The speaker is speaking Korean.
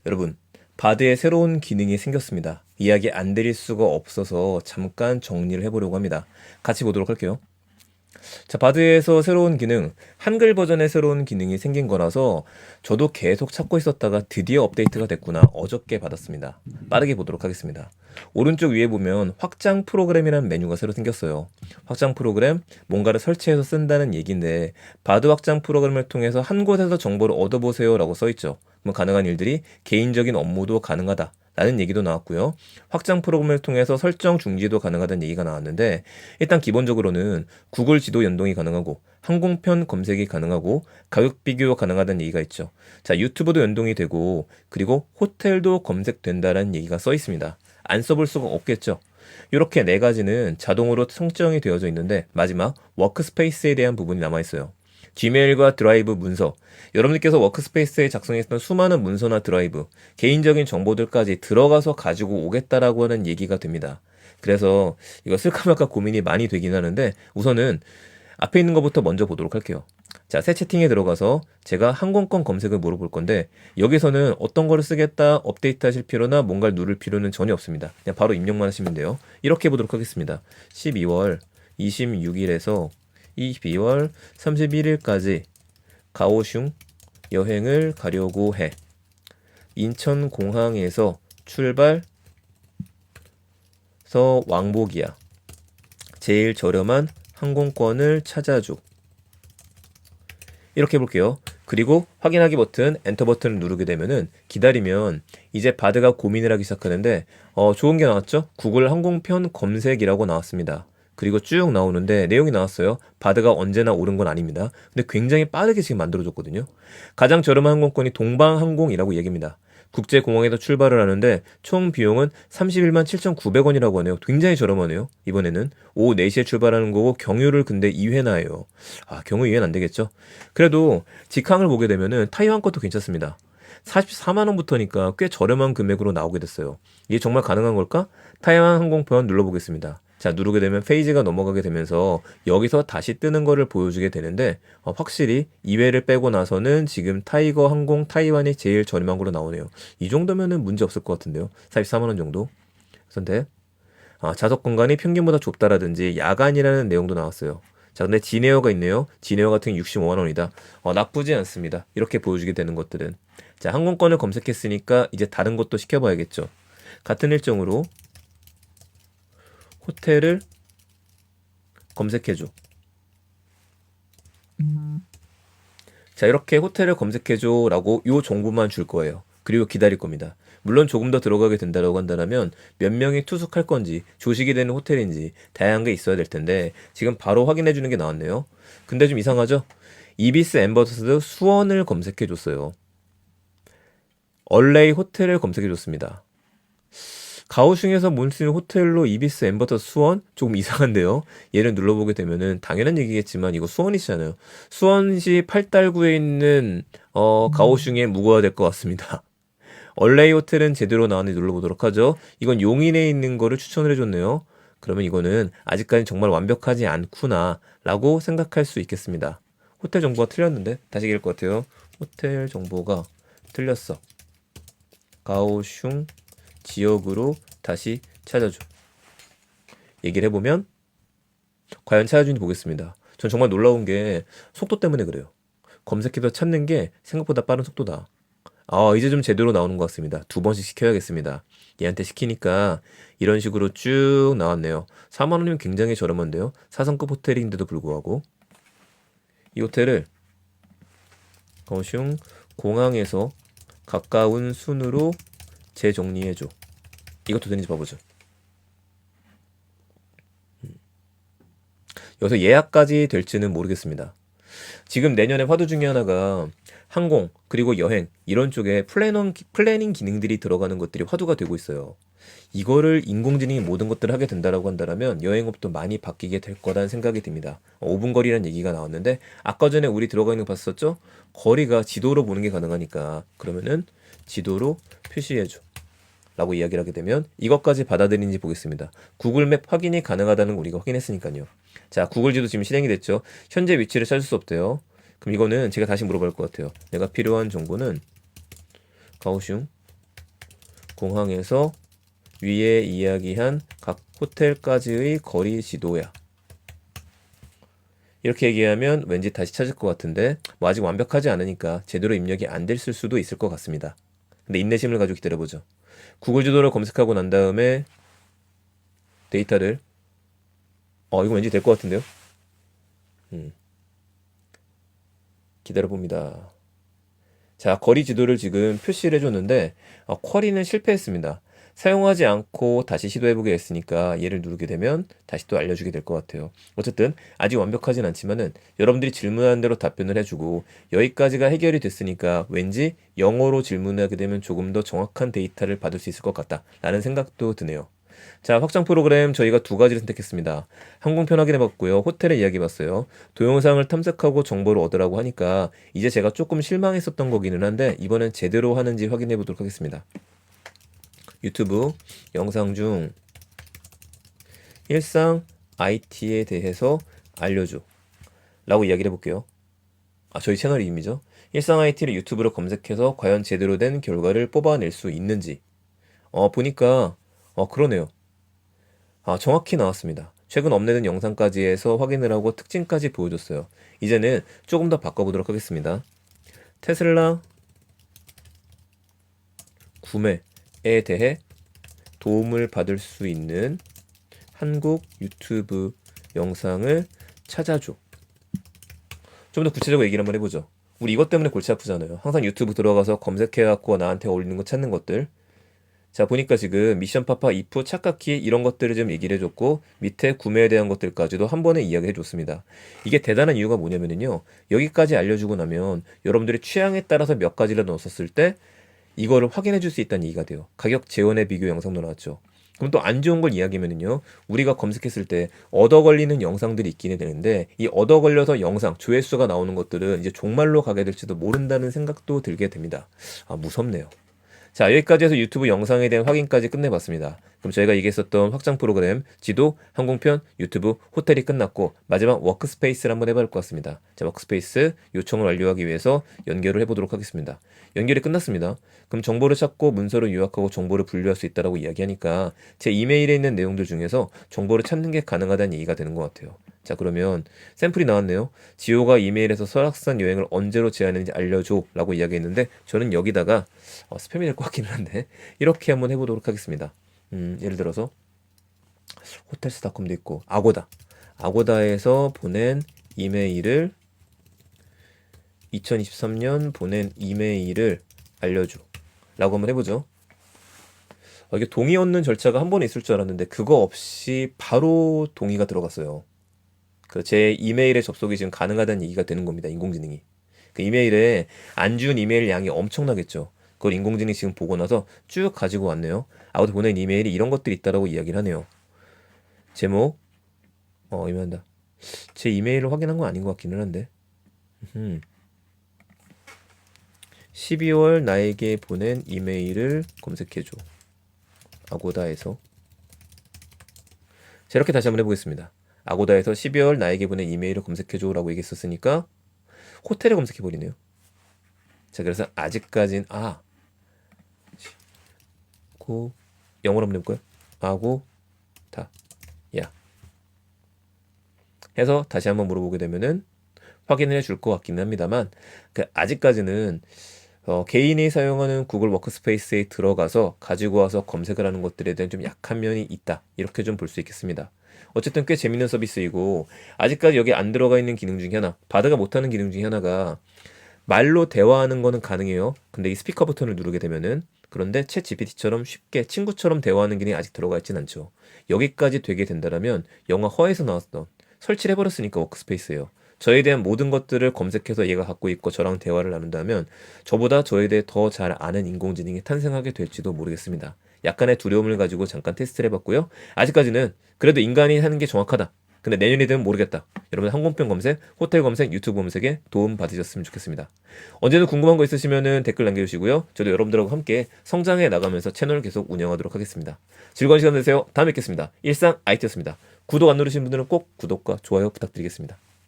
여러분, 바드에 새로운 기능이 생겼습니다. 이야기 안 드릴 수가 없어서 잠깐 정리를 해보려고 합니다. 같이 보도록 할게요. 자, 바드에서 새로운 기능, 한글 버전의 새로운 기능이 생긴 거라서 저도 계속 찾고 있었다가 드디어 업데이트가 됐구나 어저께 받았습니다. 빠르게 보도록 하겠습니다. 오른쪽 위에 보면 확장 프로그램이라는 메뉴가 새로 생겼어요. 확장 프로그램, 뭔가를 설치해서 쓴다는 얘기인데 바드 확장 프로그램을 통해서 한 곳에서 정보를 얻어보세요 라고 써있죠. 그럼 가능한 일들이 개인적인 업무도 가능하다 라는 얘기도 나왔고요. 확장 프로그램을 통해서 설정 중지도 가능하다는 얘기가 나왔는데 일단 기본적으로는 구글 지도 연동이 가능하고 항공편 검색이 가능하고 가격 비교 가능하다는 얘기가 있죠. 자, 유튜브도 연동이 되고 그리고 호텔도 검색된다라는 얘기가 써 있습니다. 안 써볼 수가 없겠죠. 이렇게 네 가지는 자동으로 설정이 되어져 있는데 마지막 워크스페이스에 대한 부분이 남아있어요. 지메일과 드라이브 문서, 여러분들께서 워크스페이스에 작성했던 수많은 문서나 드라이브, 개인적인 정보들까지 들어가서 가지고 오겠다라고 하는 얘기가 됩니다. 그래서 이거 쓸까 말까 고민이 많이 되긴 하는데 우선은 앞에 있는 것부터 먼저 보도록 할게요. 자, 새 채팅에 들어가서 제가 항공권 검색을 물어볼 건데 여기서는 어떤 거를 쓰겠다, 업데이트 하실 필요나 뭔가를 누를 필요는 전혀 없습니다. 그냥 바로 입력만 하시면 돼요. 이렇게 해보도록 하겠습니다. 12월 26일에서 12월 31일까지 가오슝 여행을 가려고 해. 인천공항에서 출발서 왕복이야. 제일 저렴한 항공권을 찾아줘. 이렇게 해볼게요. 그리고 확인하기 버튼, 엔터 버튼을 누르게 되면은 기다리면 이제 바드가 고민을 하기 시작하는데 좋은 게 나왔죠? 구글 항공편 검색이라고 나왔습니다. 그리고 쭉 나오는데 내용이 나왔어요. 바드가 언제나 옳은 건 아닙니다. 근데 굉장히 빠르게 지금 만들어줬거든요. 가장 저렴한 항공권이 동방항공이라고 얘기입니다. 국제공항에서 출발을 하는데 총 비용은 31만 7,900원이라고 하네요. 굉장히 저렴하네요. 이번에는 오후 4시에 출발하는 거고 경유를 근데 2회나 해요. 경유 2회는 안 되겠죠. 그래도 직항을 보게 되면은 타이완 것도 괜찮습니다. 44만 원부터니까 꽤 저렴한 금액으로 나오게 됐어요. 이게 정말 가능한 걸까? 타이완 항공편 눌러보겠습니다. 자, 누르게 되면 페이지가 넘어가게 되면서 여기서 다시 뜨는 거를 보여주게 되는데 확실히 2회를 빼고 나서는 지금 타이거 항공 타이완이 제일 저렴한 걸로 나오네요. 이 정도면은 문제 없을 것 같은데요. 44만 원 정도. 선택. 좌석 공간이 평균보다 좁다라든지 야간이라는 내용도 나왔어요. 자, 근데 지네어가 있네요. 지네어 같은 게 65만 원이다. 나쁘지 않습니다. 이렇게 보여주게 되는 것들은. 자, 항공권을 검색했으니까 이제 다른 것도 시켜봐야겠죠. 같은 일정으로 호텔을 검색해줘. 자, 이렇게 호텔을 검색해줘 라고 요 정보만 줄 거예요. 그리고 기다릴 겁니다. 물론 조금 더 들어가게 된다고 한다면 몇 명이 투숙할 건지 조식이 되는 호텔인지 다양한 게 있어야 될 텐데 지금 바로 확인해 주는 게 나왔네요. 근데 좀 이상하죠? 이비스 엠버서드 수원을 검색해 줬어요. 얼레이 호텔을 검색해 줬습니다. 가오슝에서 볼 수 있는 호텔로 이비스 엠버터 수원? 조금 이상한데요. 얘를 눌러보게 되면은 당연한 얘기겠지만 이거 수원이잖아요. 수원시 팔달구에 있는 가오슝에 묵어야 될 것 같습니다. 얼레이 호텔은 제대로 나왔는지 눌러보도록 하죠. 이건 용인에 있는 거를 추천을 해줬네요. 그러면 이거는 아직까지 정말 완벽하지 않구나 라고 생각할 수 있겠습니다. 호텔 정보가 틀렸는데 다시 읽을 것 같아요. 호텔 정보가 틀렸어. 가오슝 지역으로 다시 찾아줘. 얘기를 해보면 과연 찾아주는지 보겠습니다. 전 정말 놀라운 게 속도 때문에 그래요. 검색해서 찾는 게 생각보다 빠른 속도다. 이제 좀 제대로 나오는 것 같습니다. 2번씩 시켜야겠습니다. 얘한테 시키니까 이런 식으로 쭉 나왔네요. 4만 원이면 굉장히 저렴한데요. 4성급 호텔인데도 불구하고 이 호텔을 가오슝 공항에서 가까운 순으로 재정리해줘. 이것도 되는지 봐보죠. 여기서 예약까지 될지는 모르겠습니다. 지금 내년에 화두 중에 하나가 항공 그리고 여행 이런 쪽에 플래닝 기능들이 들어가는 것들이 화두가 되고 있어요. 이거를 인공지능이 모든 것들을 하게 된다라고 한다면 여행업도 많이 바뀌게 될 거라는 생각이 듭니다. 5분 거리라는 얘기가 나왔는데 아까 전에 우리 들어가 있는 거 봤었죠? 거리가 지도로 보는 게 가능하니까 그러면은 지도로 표시해줘 라고 이야기를 하게 되면 이것까지 받아들이는지 보겠습니다. 구글맵 확인이 가능하다는 거 우리가 확인했으니까요. 자, 구글 지도 지금 실행이 됐죠. 현재 위치를 찾을 수 없대요. 그럼 이거는 제가 다시 물어볼 것 같아요. 내가 필요한 정보는 가오슝 공항에서 위에 이야기한 각 호텔까지의 거리 지도야. 이렇게 얘기하면 왠지 다시 찾을 것 같은데 뭐 아직 완벽하지 않으니까 제대로 입력이 안 됐을 수도 있을 것 같습니다. 근데 인내심을 가지고 기다려보죠. 구글 지도를 검색하고 난 다음에 데이터를 이거 왠지 될 것 같은데요? 기다려봅니다. 자, 거리 지도를 지금 표시를 해줬는데 쿼리는 실패했습니다. 사용하지 않고 다시 시도해보게 했으니까 얘를 누르게 되면 다시 또 알려주게 될 것 같아요. 어쨌든 아직 완벽하진 않지만은 여러분들이 질문한 대로 답변을 해주고 여기까지가 해결이 됐으니까 왠지 영어로 질문하게 되면 조금 더 정확한 데이터를 받을 수 있을 것 같다라는 생각도 드네요. 자, 확장 프로그램 저희가 두 가지를 선택했습니다. 항공편 확인해봤고요. 호텔에 이야기해봤어요. 동영상을 탐색하고 정보를 얻으라고 하니까 이제 제가 조금 실망했었던 거기는 한데 이번엔 제대로 하는지 확인해보도록 하겠습니다. 유튜브 영상 중 일상 IT에 대해서 알려줘 라고 이야기를 해볼게요. 저희 채널 이름이죠. 일상 IT를 유튜브로 검색해서 과연 제대로 된 결과를 뽑아낼 수 있는지 보니까 그러네요. 정확히 나왔습니다. 최근 업로드된 영상까지 해서 확인을 하고 특징까지 보여줬어요. 이제는 조금 더 바꿔보도록 하겠습니다. 테슬라 구매에 대해 도움을 받을 수 있는 한국 유튜브 영상을 찾아줘. 좀 더 구체적으로 얘기를 한번 해보죠. 우리 이것 때문에 골치 아프잖아요. 항상 유튜브 들어가서 검색해갖고 나한테 어울리는 거 찾는 것들. 자, 보니까 지금 미션 파파, 이프, 착각키 이런 것들을 좀 얘기를 해줬고 밑에 구매에 대한 것들까지도 한 번에 이야기해 줬습니다. 이게 대단한 이유가 뭐냐면요. 여기까지 알려주고 나면 여러분들의 취향에 따라서 몇 가지를 넣었을 때 이거를 확인해 줄 수 있다는 얘기가 돼요. 가격 재원의 비교 영상도 나왔죠. 그럼 또 안 좋은 걸 이야기하면요. 우리가 검색했을 때 얻어 걸리는 영상들이 있기는 되는데 이 얻어 걸려서 영상, 조회수가 나오는 것들은 이제 종말로 가게 될지도 모른다는 생각도 들게 됩니다. 무섭네요. 자, 여기까지 해서 유튜브 영상에 대한 확인까지 끝내봤습니다. 그럼 저희가 얘기했었던 확장 프로그램, 지도, 항공편, 유튜브, 호텔이 끝났고 마지막 워크스페이스를 한번 해볼 것 같습니다. 자, 워크스페이스 요청을 완료하기 위해서 연결을 해보도록 하겠습니다. 연결이 끝났습니다. 그럼 정보를 찾고 문서를 요약하고 정보를 분류할 수 있다고 이야기하니까 제 이메일에 있는 내용들 중에서 정보를 찾는 게 가능하다는 얘기가 되는 것 같아요. 자, 그러면 샘플이 나왔네요. 지호가 이메일에서 설악산 여행을 언제로 제안했는지 알려줘 라고 이야기했는데 저는 여기다가 스팸이 될 것 같기는 한데 이렇게 한번 해보도록 하겠습니다. 예를 들어서 호텔스닷컴도 있고 아고다에서 보낸 이메일을 2023년 보낸 이메일을 알려줘 라고 한번 해보죠. 이게 동의 얻는 절차가 한 번에 있을 줄 알았는데 그거 없이 바로 동의가 들어갔어요. 제 이메일에 접속이 지금 가능하다는 얘기가 되는 겁니다. 인공지능이. 그 이메일에 안 준 이메일 양이 엄청나겠죠. 그걸 인공지능이 지금 보고 나서 쭉 가지고 왔네요. 아무튼 보낸 이메일이 이런 것들이 있다라고 이야기를 하네요. 제목 이면한다. 제 이메일을 확인한 건 아닌 것 같기는 한데 12월 나에게 보낸 이메일을 검색해줘. 아고다에서 자, 이렇게 다시 한번 해보겠습니다. 아고다에서 12월 나에게 보낸 이메일을 검색해줘 라고 얘기했었으니까 호텔을 검색해버리네요. 자, 그래서 아직까진 영어로 한번 해볼까요? 야 해서 다시 한번 물어보게 되면은 확인을 해줄 것 같기는 합니다만 아직까지는 개인이 사용하는 구글 워크스페이스에 들어가서 가지고 와서 검색을 하는 것들에 대한 좀 약한 면이 있다. 이렇게 좀 볼 수 있겠습니다. 어쨌든 꽤 재밌는 서비스이고 아직까지 여기 안 들어가 있는 기능 중에 하나, 바드가 못하는 기능 중에 하나가 말로 대화하는 거는 가능해요. 근데 이 스피커 버튼을 누르게 되면은 그런데 챗 GPT처럼 쉽게 친구처럼 대화하는 기능이 아직 들어가 있진 않죠. 여기까지 되게 된다면 영화 허에서 나왔던 설치를 해버렸으니까 워크스페이스예요. 저에 대한 모든 것들을 검색해서 얘가 갖고 있고 저랑 대화를 나눈다면 저보다 저에 대해 더 잘 아는 인공지능이 탄생하게 될지도 모르겠습니다. 약간의 두려움을 가지고 잠깐 테스트를 해봤고요. 아직까지는 그래도 인간이 하는 게 정확하다. 근데 내년이 되면 모르겠다. 여러분 항공편 검색, 호텔 검색, 유튜브 검색에 도움 받으셨으면 좋겠습니다. 언제든 궁금한 거 있으시면 댓글 남겨주시고요. 저도 여러분들하고 함께 성장해 나가면서 채널을 계속 운영하도록 하겠습니다. 즐거운 시간 되세요. 다음에 뵙겠습니다. 일상 IT였습니다. 구독 안 누르신 분들은 꼭 구독과 좋아요 부탁드리겠습니다.